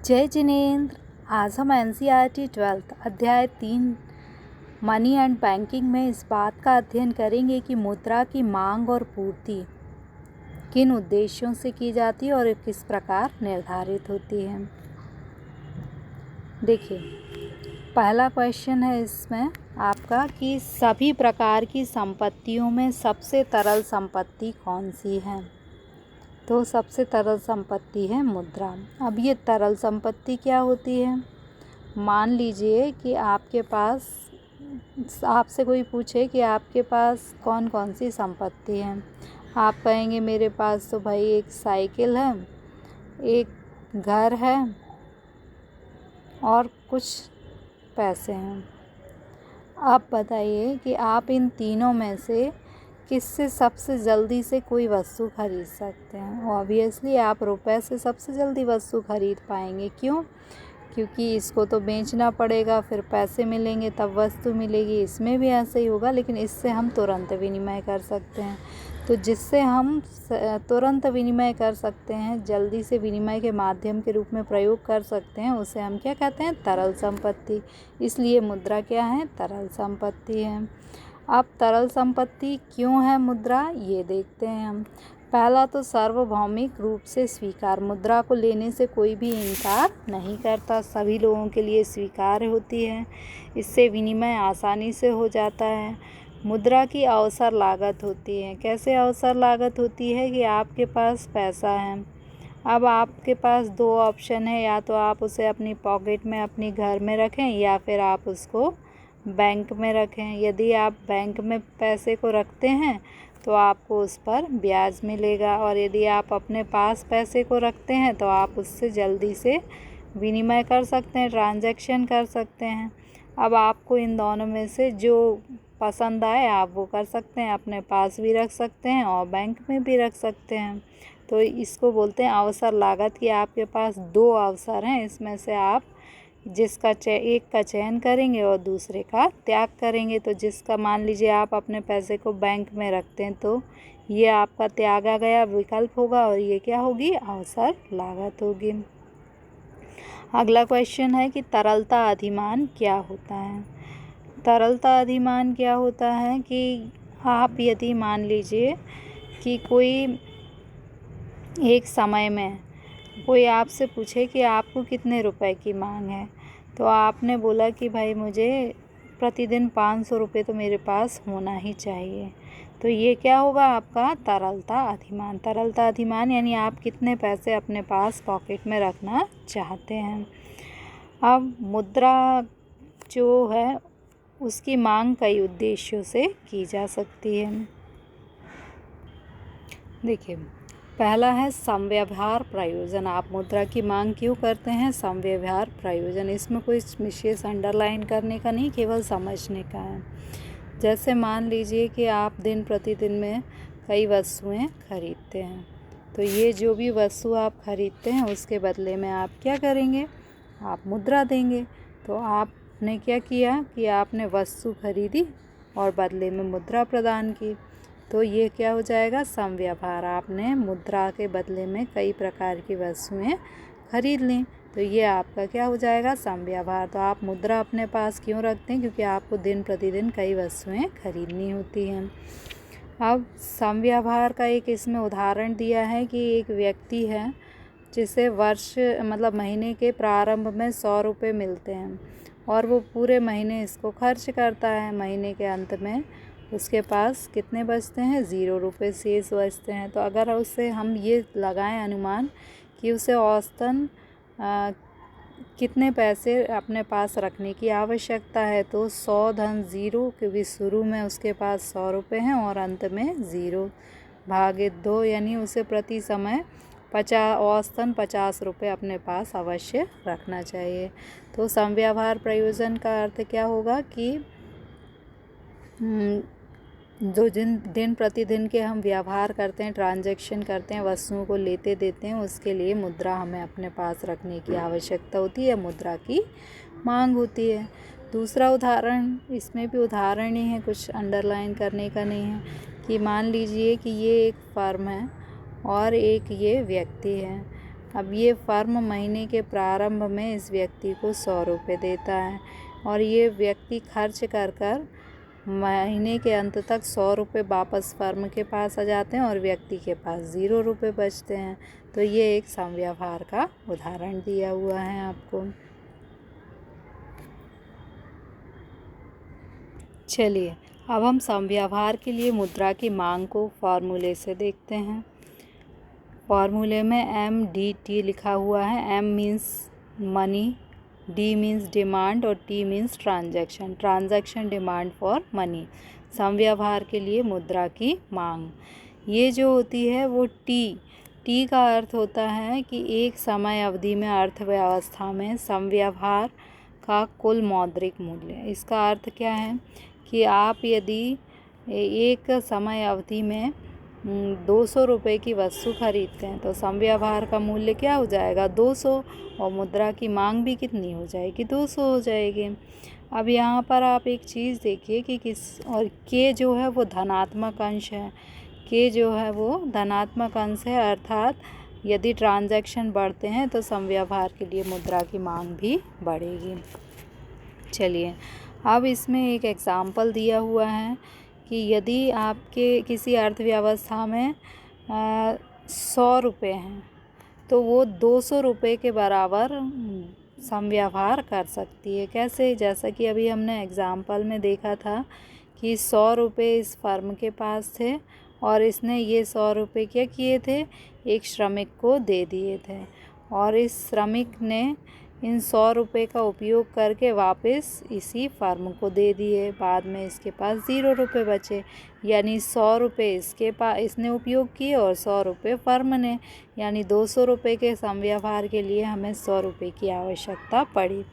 जय जिनेंद्र। आज हम एनसीईआरटी 12th अध्याय 3 मनी एंड बैंकिंग में इस बात का अध्ययन करेंगे कि मुद्रा की मांग और पूर्ति किन उद्देश्यों से की जाती है और किस प्रकार निर्धारित होती है। देखिए, पहला क्वेश्चन है इसमें आपका कि सभी प्रकार की संपत्तियों में सबसे तरल संपत्ति कौन सी है। तो सबसे तरल संपत्ति है मुद्रा। अब ये तरल संपत्ति क्या होती है। मान लीजिए कि आपके पास आपसे कोई पूछे कि आपके पास कौन कौन सी संपत्ति है। आप कहेंगे मेरे पास तो भाई एक साइकिल है, एक घर है और कुछ पैसे हैं। आप बताइए कि आप इन तीनों में से किससे सबसे जल्दी से कोई वस्तु खरीद सकते हैं। ऑब्वियसली आप रुपए से सबसे जल्दी वस्तु खरीद पाएंगे। क्यों? क्योंकि इसको तो बेचना पड़ेगा, फिर पैसे मिलेंगे तब वस्तु मिलेगी। इसमें भी ऐसे ही होगा, लेकिन इससे हम तुरंत विनिमय कर सकते हैं। तो जिससे हम तुरंत विनिमय कर सकते हैं, जल्दी से विनिमय के माध्यम के रूप में प्रयोग कर सकते हैं, उसे हम क्या कहते हैं? तरल संपत्ति। इसलिए मुद्रा क्या है? तरल संपत्ति है। अब तरल संपत्ति क्यों है मुद्रा, ये देखते हैं हम। पहला तो सार्वभौमिक रूप से स्वीकार। मुद्रा को लेने से कोई भी इनकार नहीं करता, सभी लोगों के लिए स्वीकार्य होती है। इससे विनिमय आसानी से हो जाता है। मुद्रा की अवसर लागत होती है। कैसे अवसर लागत होती है कि आपके पास पैसा है। अब आपके पास दो ऑप्शन है, या तो आप उसे अपनी पॉकेट में अपनी घर में रखें या फिर आप उसको बैंक में रखें। यदि आप बैंक में पैसे को रखते हैं तो आपको उस पर ब्याज मिलेगा, और यदि आप अपने पास पैसे को रखते हैं तो आप उससे जल्दी से विनिमय कर सकते हैं, ट्रांजैक्शन कर सकते हैं। अब आपको इन दोनों में से जो पसंद आए आप वो कर सकते हैं। अपने पास भी रख सकते हैं और बैंक में भी रख सकते हैं। तो इसको बोलते हैं अवसर लागत, कि आपके पास दो अवसर हैं, इसमें से आप जिसका एक का चयन करेंगे और दूसरे का त्याग करेंगे। तो जिसका, मान लीजिए आप अपने पैसे को बैंक में रखते हैं तो ये आपका त्यागा गया विकल्प होगा, और ये क्या होगी? अवसर लागत होगी। अगला क्वेश्चन है कि तरलता अधिमान क्या होता है। तरलता अधिमान क्या होता है कि आप यदि मान लीजिए कि कोई एक समय में कोई आपसे पूछे कि आपको कितने रुपए की मांग है, तो आपने बोला कि भाई मुझे प्रतिदिन 500 रुपये तो मेरे पास होना ही चाहिए। तो ये क्या होगा? आपका तरलता अधिमान। तरलता अधिमान यानी आप कितने पैसे अपने पास पॉकेट में रखना चाहते हैं। अब मुद्रा जो है उसकी मांग कई उद्देश्यों से की जा सकती है। देखिए, पहला है समव्यवहार प्रयोजन। आप मुद्रा की मांग क्यों करते हैं? समव्यवहार प्रयोजन। इसमें कोई विशेष अंडरलाइन करने का नहीं, केवल समझने का है। जैसे मान लीजिए कि आप दिन प्रतिदिन में कई वस्तुएं खरीदते हैं, तो ये जो भी वस्तु आप खरीदते हैं उसके बदले में आप क्या करेंगे? आप मुद्रा देंगे। तो आपने क्या किया कि आपने वस्तु खरीदी और बदले में मुद्रा प्रदान की। तो ये क्या हो जाएगा? समव्यवहार। आपने मुद्रा के बदले में कई प्रकार की वस्तुएं खरीद लीं, तो ये आपका क्या हो जाएगा? समव्यवहार। तो आप मुद्रा अपने पास क्यों रखते हैं? क्योंकि आपको दिन प्रतिदिन कई वस्तुएं खरीदनी होती हैं। अब समव्यवहार का एक इसमें उदाहरण दिया है कि एक व्यक्ति है जिसे महीने के प्रारंभ में 100 रुपये मिलते हैं और वो पूरे महीने इसको खर्च करता है। महीने के अंत में उसके पास कितने बचते हैं? 0 रुपये शेष बचते हैं। तो अगर उससे हम ये लगाएं अनुमान कि उसे औसतन कितने पैसे अपने पास रखने की आवश्यकता है, तो 100 धन 0, क्योंकि शुरू में उसके पास 100 रुपये हैं और अंत में 0 भागे 2, यानी उसे प्रति समय औसतन 50 रुपये अपने पास अवश्य रखना चाहिए। तो समव्यवहार प्रयोजन का अर्थ क्या होगा कि जो दिन प्रतिदिन के हम व्यवहार करते हैं, ट्रांजैक्शन करते हैं, वस्तुओं को लेते देते हैं, उसके लिए मुद्रा हमें अपने पास रखने की आवश्यकता होती है, मुद्रा की मांग होती है। दूसरा उदाहरण, इसमें भी उदाहरण ही है, कुछ अंडरलाइन करने का नहीं है, कि मान लीजिए कि ये एक फर्म है और एक ये व्यक्ति है। अब ये फर्म महीने के प्रारंभ में इस व्यक्ति को 100 रुपये देता है और ये व्यक्ति खर्च कर कर महीने के अंत तक 100 रुपये वापस फर्म के पास आ जाते हैं और व्यक्ति के पास 0 रुपये बचते हैं। तो ये एक समव्यवहार का उदाहरण दिया हुआ है आपको। चलिए अब हम समव्यवहार के लिए मुद्रा की मांग को फॉर्मूले से देखते हैं। फॉर्मूले में MDT लिखा हुआ है। M means money, D means demand और T means transaction. Transaction demand for money, समव्यवहार के लिए मुद्रा की मांग। ये जो होती है वो T का अर्थ होता है कि एक समय अवधि में अर्थव्यवस्था में समव्यवहार का कुल मौद्रिक मूल्य। इसका अर्थ क्या है कि आप यदि एक समय अवधि में 200 रुपये की वस्तु खरीदते हैं तो समव्यवहार का मूल्य क्या हो जाएगा, 200, और मुद्रा की मांग भी कितनी हो जाएगी, 200 हो जाएगी। अब यहाँ पर आप एक चीज़ देखिए कि के जो है वो धनात्मक अंश है। के जो है वो धनात्मक अंश है, अर्थात यदि ट्रांजैक्शन बढ़ते हैं तो समव्यवहार के लिए मुद्रा की मांग भी बढ़ेगी। चलिए अब इसमें एक एग्ज़ाम्पल दिया हुआ है कि यदि आपके किसी अर्थव्यवस्था में 100 रुपये हैं तो वो 200 रुपये के बराबर समव्यवहार कर सकती है। कैसे? जैसा कि अभी हमने एग्ज़ाम्पल में देखा था कि 100 रुपये इस फर्म के पास थे और इसने ये 100 रुपये क्या किए थे, एक श्रमिक को दे दिए थे और इस श्रमिक ने इन 100 रुपये का उपयोग करके वापस इसी फर्म को दे दिए। बाद में इसके पास 0 रुपये बचे, यानी 100 रुपये इसने उपयोग किए और 100 रुपये फर्म ने, यानी 200 रुपये के समव्यवहार के लिए हमें 100 रुपये की आवश्यकता पड़ी।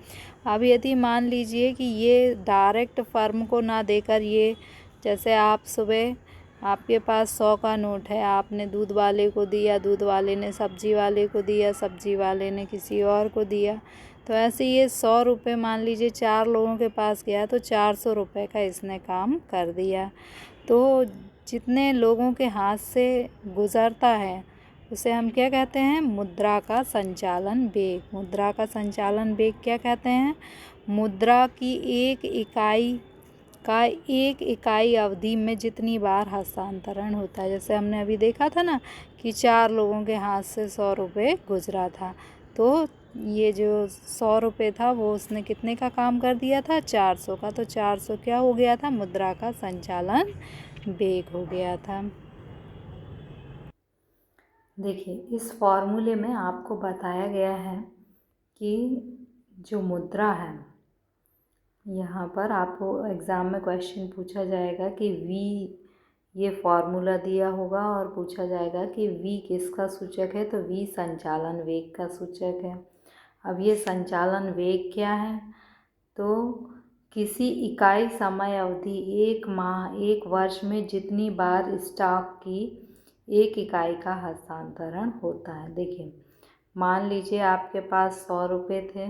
अब यदि मान लीजिए कि ये डायरेक्ट फर्म को ना देकर ये, जैसे आप सुबह आपके पास 100 का नोट है, आपने दूध वाले को दिया, दूध वाले ने सब्जी वाले को दिया, सब्जी वाले ने किसी और को दिया, तो ऐसे ये 100 रुपये मान लीजिए 4 लोगों के पास गया तो 400 रुपये का इसने काम कर दिया। तो जितने लोगों के हाथ से गुज़रता है उसे हम क्या कहते हैं, मुद्रा का संचालन वेग। मुद्रा का संचालन वेग क्या कहते हैं, मुद्रा की एक इकाई अवधि में जितनी बार हस्तांतरण होता है। जैसे हमने अभी देखा था ना कि 4 लोगों के हाथ से 100 रुपये गुजरा था, तो ये जो 100 रुपये था वो उसने कितने का काम कर दिया था, 400 का। तो 400 क्या हो गया था, मुद्रा का संचालन वेग हो गया था। देखिए इस फॉर्मूले में आपको बताया गया है कि जो मुद्रा है, यहाँ पर आपको एग्ज़ाम में क्वेश्चन पूछा जाएगा कि V, ये फॉर्मूला दिया होगा और पूछा जाएगा कि V किसका सूचक है, तो V संचालन वेग का सूचक है। अब ये संचालन वेग क्या है, तो किसी इकाई समय अवधि, एक माह, एक वर्ष में जितनी बार स्टॉक की एक इकाई का हस्तांतरण होता है। देखिए मान लीजिए आपके पास 100 रुपये थे,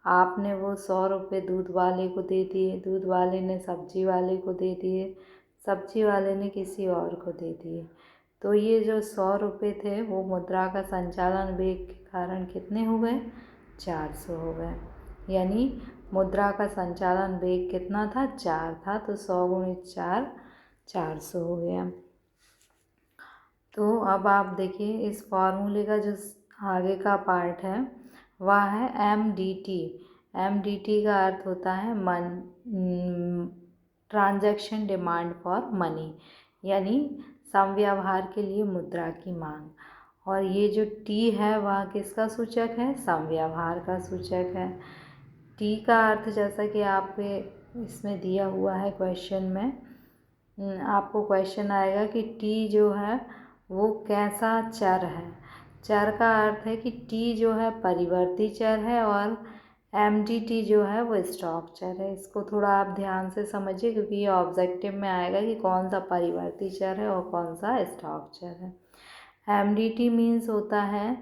आपने वो 100 रुपये दूध वाले को दे दिए, दूध वाले ने सब्जी वाले को दे दिए, सब्जी वाले ने किसी और को दे दिए। तो ये जो 100 रुपये थे वो मुद्रा का संचालन वेग के कारण कितने हो गए, 400 हो गए। यानी मुद्रा का संचालन वेग कितना था, 4 था, तो 100 गुणित 4, 400 हो गया। तो अब आप देखिए इस फॉर्मूले का जो आगे का पार्ट है वह है MDT। MDT का अर्थ होता है ट्रांजैक्शन डिमांड फॉर मनी, यानी समव्यवहार के लिए मुद्रा की मांग। और ये जो T है वह किसका सूचक है, समव्यवहार का सूचक है। T का अर्थ जैसा कि आपके इसमें दिया हुआ है क्वेश्चन में, आपको क्वेश्चन आएगा कि T जो है वो कैसा चर है। चर का अर्थ है कि T जो है परिवर्ती चर है और MDT जो है वो स्टॉक चर है। इसको थोड़ा आप ध्यान से समझिए क्योंकि ये ऑब्जेक्टिव में आएगा कि कौन सा परिवर्ती चर है और कौन सा स्टॉक चर है। MDT मीन्स होता है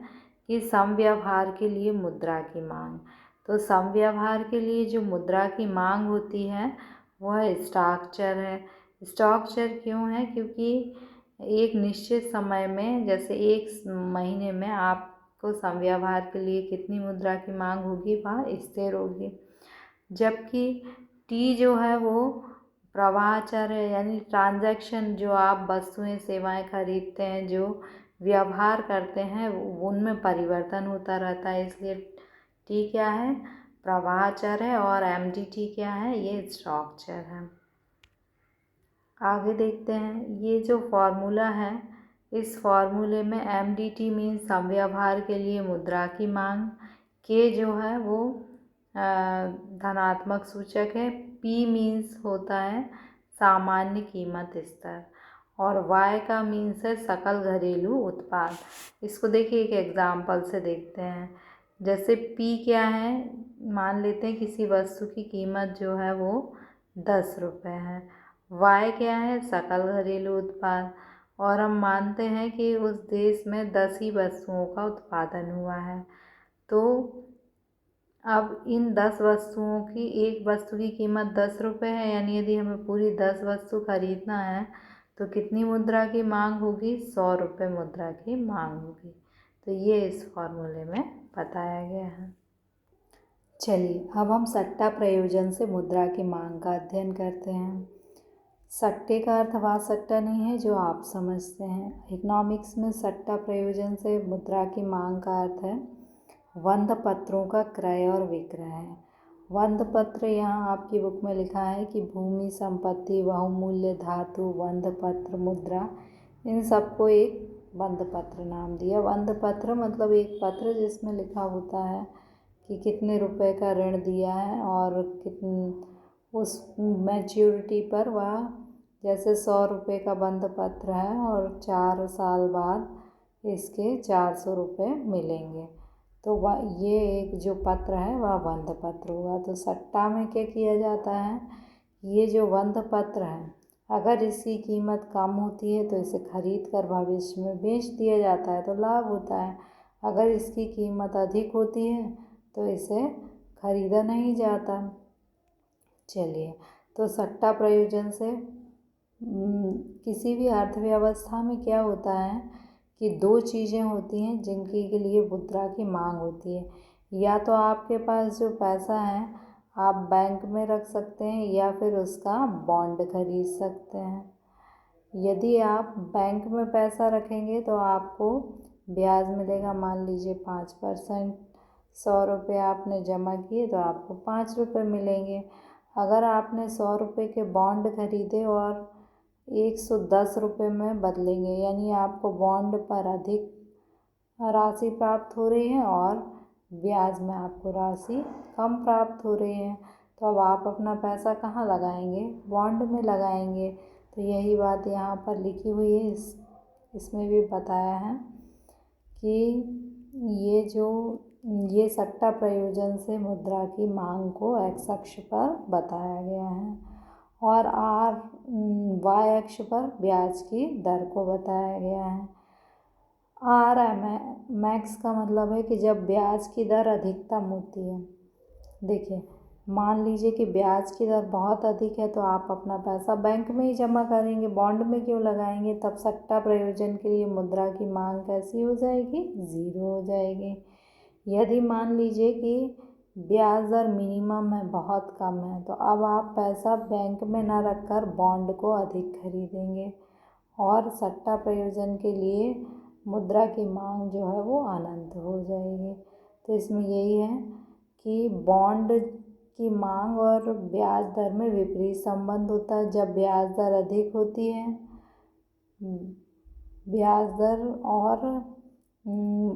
कि समव्यवहार के लिए मुद्रा की मांग। तो समव्यवहार के लिए जो मुद्रा की मांग होती है वह स्टॉक चर है। स्टॉक चर क्यों है, क्योंकि एक निश्चित समय में, जैसे एक महीने में आप को समव्यवहार के लिए कितनी मुद्रा की मांग होगी, वह स्थिर होगी। जबकि टी जो है वो प्रवाह चर है, यानी ट्रांजैक्शन, जो आप वस्तुएं सेवाएं खरीदते हैं, जो व्यवहार करते हैं, उनमें परिवर्तन होता रहता है। इसलिए टी क्या है, प्रवाह चर है, और एमडीटी क्या है, ये स्टॉक चर है। आगे देखते हैं, ये जो फॉर्मूला है, इस फॉर्मूले में एमडीटी मीन्स समव्यवहार के लिए मुद्रा की मांग, के जो है वो धनात्मक सूचक है, पी मीन्स होता है सामान्य कीमत स्तर, और वाई का मीन्स है सकल घरेलू उत्पाद। इसको देखिए एक एग्जाम्पल से देखते हैं। जैसे पी क्या है, मान लेते हैं किसी वस्तु की कीमत जो है वो 10 रुपये है। वाई क्या है, सकल घरेलू उत्पाद, और हम मानते हैं कि उस देश में 10 ही वस्तुओं का उत्पादन हुआ है। तो अब इन 10 वस्तुओं की, एक वस्तु की कीमत 10 रुपये है, यानी यदि हमें पूरी 10 वस्तु खरीदना है तो कितनी मुद्रा की मांग होगी, 100 रुपये मुद्रा की मांग होगी। तो ये इस फॉर्मूले में बताया गया है। चलिए अब हम सट्टा प्रयोजन से मुद्रा की मांग का अध्ययन करते हैं। सट्टे का अर्थ वह सट्टा नहीं है जो आप समझते हैं। इकोनॉमिक्स में सट्टा प्रयोजन से मुद्रा की मांग का अर्थ है वंद पत्रों का क्रय और विक्रय है। वंद पत्र, यहाँ आपकी बुक में लिखा है कि भूमि, संपत्ति, बहुमूल्य धातु, वंद पत्र, मुद्रा, इन सबको एक वंद पत्र नाम दिया। वंद पत्र मतलब एक पत्र जिसमें लिखा होता है कि कितने रुपए का ऋण दिया है, और उस मैच्योरिटी पर वह, जैसे 100 रुपये का बंद पत्र है और 4 साल बाद इसके 400 रुपये मिलेंगे, तो वह ये एक जो पत्र है वह बंद पत्र हुआ। तो सट्टा में क्या किया जाता है, ये जो बंद पत्र है, अगर इसकी कीमत कम होती है तो इसे खरीद कर भविष्य में बेच दिया जाता है तो लाभ होता है। अगर इसकी कीमत अधिक होती है तो इसे खरीदा नहीं जाता। चलिए, तो सट्टा प्रयोजन से किसी भी अर्थव्यवस्था में क्या होता है कि 2 चीज़ें होती हैं जिनकी के लिए मुद्रा की मांग होती है। या तो आपके पास जो पैसा है आप बैंक में रख सकते हैं, या फिर उसका बॉन्ड खरीद सकते हैं। यदि आप बैंक में पैसा रखेंगे तो आपको ब्याज मिलेगा, मान लीजिए 5%। 100 रुपये आपने जमा किए तो आपको 5 रुपये मिलेंगे। अगर आपने 100 रुपये के बॉन्ड खरीदे और 110 रुपये में बदलेंगे, यानी आपको बॉन्ड पर अधिक राशि प्राप्त हो रही है और ब्याज में आपको राशि कम प्राप्त हो रही है, तो अब आप अपना पैसा कहाँ लगाएंगे, बॉन्ड में लगाएंगे। तो यही बात यहाँ पर लिखी हुई है, इसमें भी बताया है कि ये सट्टा प्रयोजन से मुद्रा की मांग को एक्स अक्ष पर बताया गया है, और वाई अक्ष पर ब्याज की दर को बताया गया है। मैक्स का मतलब है कि जब ब्याज की दर अधिकतम होती है। देखिए, मान लीजिए कि ब्याज की दर बहुत अधिक है तो आप अपना पैसा बैंक में ही जमा करेंगे, बॉन्ड में क्यों लगाएंगे। तब सट्टा प्रयोजन के लिए मुद्रा की मांग कैसी हो जाएगी, 0 हो जाएगी। यदि मान लीजिए कि ब्याज दर मिनिमम है, बहुत कम है, तो अब आप पैसा बैंक में ना रखकर बॉन्ड को अधिक खरीदेंगे, और सट्टा प्रयोजन के लिए मुद्रा की मांग जो है वो अनंत हो जाएगी। तो इसमें यही है कि बॉन्ड की मांग और ब्याज दर में विपरीत संबंध होता है। जब ब्याज दर अधिक होती है, ब्याज दर और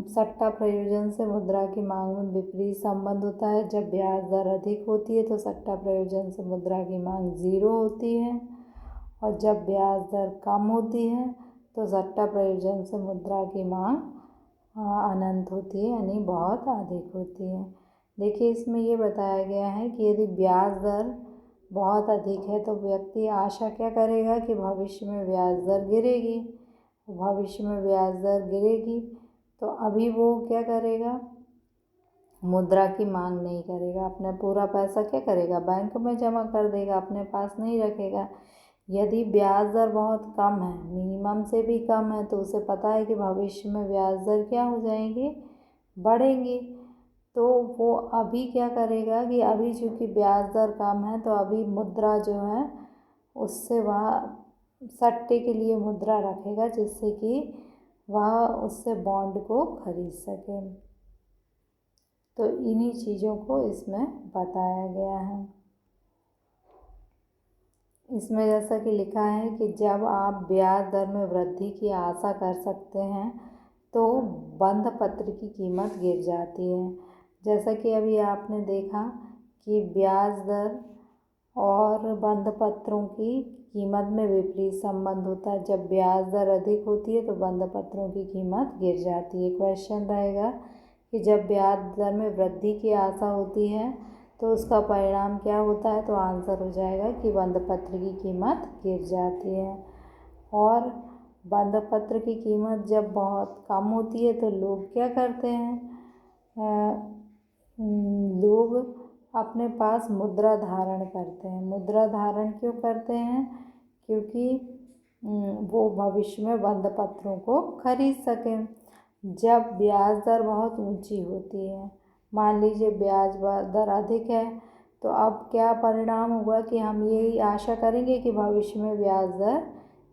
सट्टा प्रयोजन से मुद्रा की मांग में विपरीत संबंध होता है। जब ब्याज दर अधिक होती है तो सट्टा प्रयोजन से मुद्रा की मांग 0 होती है, और जब ब्याज दर कम होती है तो सट्टा प्रयोजन से मुद्रा की मांग अनंत होती है, यानी बहुत अधिक होती है। देखिए, इसमें ये बताया गया है कि यदि ब्याज दर बहुत अधिक है तो व्यक्ति आशा क्या करेगा कि भविष्य में ब्याज दर गिरेगी। भविष्य में ब्याज दर गिरेगी तो अभी वो क्या करेगा, मुद्रा की मांग नहीं करेगा, अपना पूरा पैसा क्या करेगा, बैंक में जमा कर देगा, अपने पास नहीं रखेगा। यदि ब्याज दर बहुत कम है, मिनिमम से भी कम है, तो उसे पता है कि भविष्य में ब्याज दर क्या हो जाएगी, बढ़ेंगी। तो वो अभी क्या करेगा कि अभी चूँकि ब्याज दर कम है तो अभी मुद्रा जो है उससे वह सट्टे के लिए मुद्रा रखेगा, जिससे कि वह उससे बॉन्ड को खरीद सके। तो इन्हीं चीज़ों को इसमें बताया गया है। इसमें जैसा कि लिखा है कि जब आप ब्याज दर में वृद्धि की आशा कर सकते हैं तो बंध पत्र की कीमत गिर जाती है। जैसा कि अभी आपने देखा कि ब्याज दर और बंध पत्रों की कीमत में विपरीत संबंध होता है। जब ब्याज दर अधिक होती है तो बंध पत्रों की कीमत गिर जाती है। क्वेश्चन रहेगा कि जब ब्याज दर में वृद्धि की आशा होती है तो उसका परिणाम क्या होता है, तो आंसर हो जाएगा कि बंध पत्र की कीमत गिर जाती है। और बंध पत्र की कीमत जब बहुत कम होती है तो लोग क्या करते हैं, लोग अपने पास मुद्रा धारण करते हैं। मुद्रा धारण क्यों करते हैं, क्योंकि वो भविष्य में बंध पत्रों को खरीद सकें। जब ब्याज दर बहुत ऊंची होती है, मान लीजिए ब्याज दर अधिक है, तो अब क्या परिणाम होगा कि हम यही आशा करेंगे कि भविष्य में ब्याज दर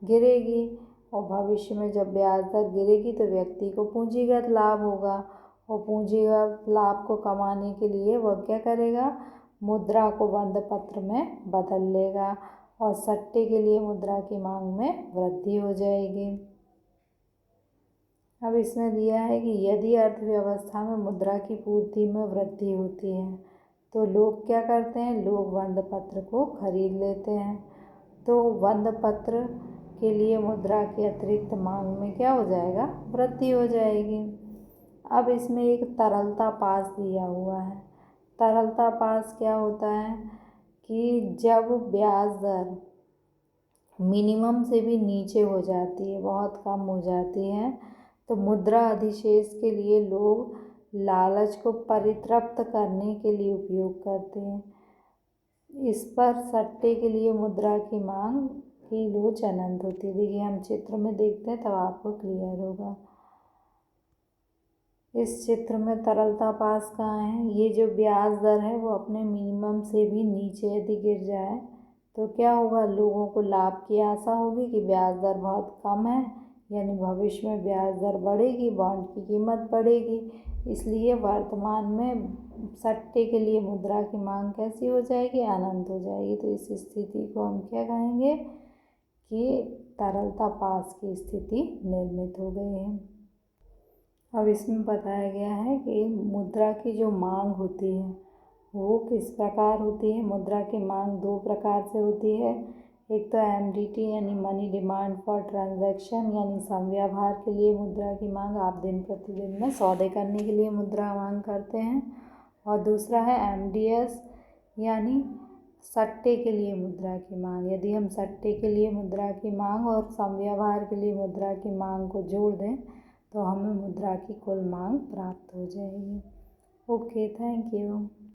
गिरेगी, और भविष्य में जब ब्याज दर गिरेगी तो व्यक्ति को पूंजीगत लाभ होगा, और पूंजीगत लाभ को कमाने के लिए वह क्या करेगा, मुद्रा को बंध पत्र में बदल लेगा और सट्टे के लिए मुद्रा की मांग में वृद्धि हो जाएगी। अब इसमें दिया है कि यदि अर्थव्यवस्था में मुद्रा की पूर्ति में वृद्धि होती है तो लोग क्या करते हैं, लोग बंध पत्र को खरीद लेते हैं। तो बंध पत्र के लिए मुद्रा की अतिरिक्त मांग में क्या हो जाएगा, वृद्धि हो जाएगी। अब इसमें एक तरलता पास दिया हुआ है। तरलता पास क्या होता है कि जब ब्याज दर मिनिमम से भी नीचे हो जाती है, बहुत कम हो जाती है, तो मुद्रा अधिशेष के लिए लोग लालच को परितृप्त करने के लिए उपयोग करते हैं। इस पर सट्टे के लिए मुद्रा की मांग की लोच अनंत होती है। देखिए हम चित्र में देखते हैं तब आपको क्लियर होगा। इस चित्र में तरलता पास कहाँ है, ये जो ब्याज दर है वो अपने मिनिमम से भी नीचे यदि गिर जाए तो क्या होगा, लोगों को लाभ की आशा होगी कि ब्याज दर बहुत कम है, यानी भविष्य में ब्याज दर बढ़ेगी, बॉन्ड की कीमत बढ़ेगी। इसलिए वर्तमान में सट्टे के लिए मुद्रा की मांग कैसी हो जाएगी, अनंत हो जाएगी। तो इस स्थिति को हम क्या कहेंगे कि तरलता पास की स्थिति निर्मित हो गई है। अब इसमें बताया गया है कि मुद्रा की जो मांग होती है वो किस प्रकार होती है। मुद्रा की मांग दो प्रकार से होती है। एक तो MDT यानी मनी डिमांड फॉर ट्रांजैक्शन, यानी समव्यवहार के लिए मुद्रा की मांग, आप दिन प्रतिदिन में सौदे करने के लिए मुद्रा मांग करते हैं। और दूसरा है MDS यानी सट्टे के लिए मुद्रा की मांग। यदि हम सट्टे के लिए मुद्रा की मांग और समव्यवहार के लिए मुद्रा की मांग को जोड़ दें तो हमें मुद्रा की कुल मांग प्राप्त हो जाएगी। Okay, thank you.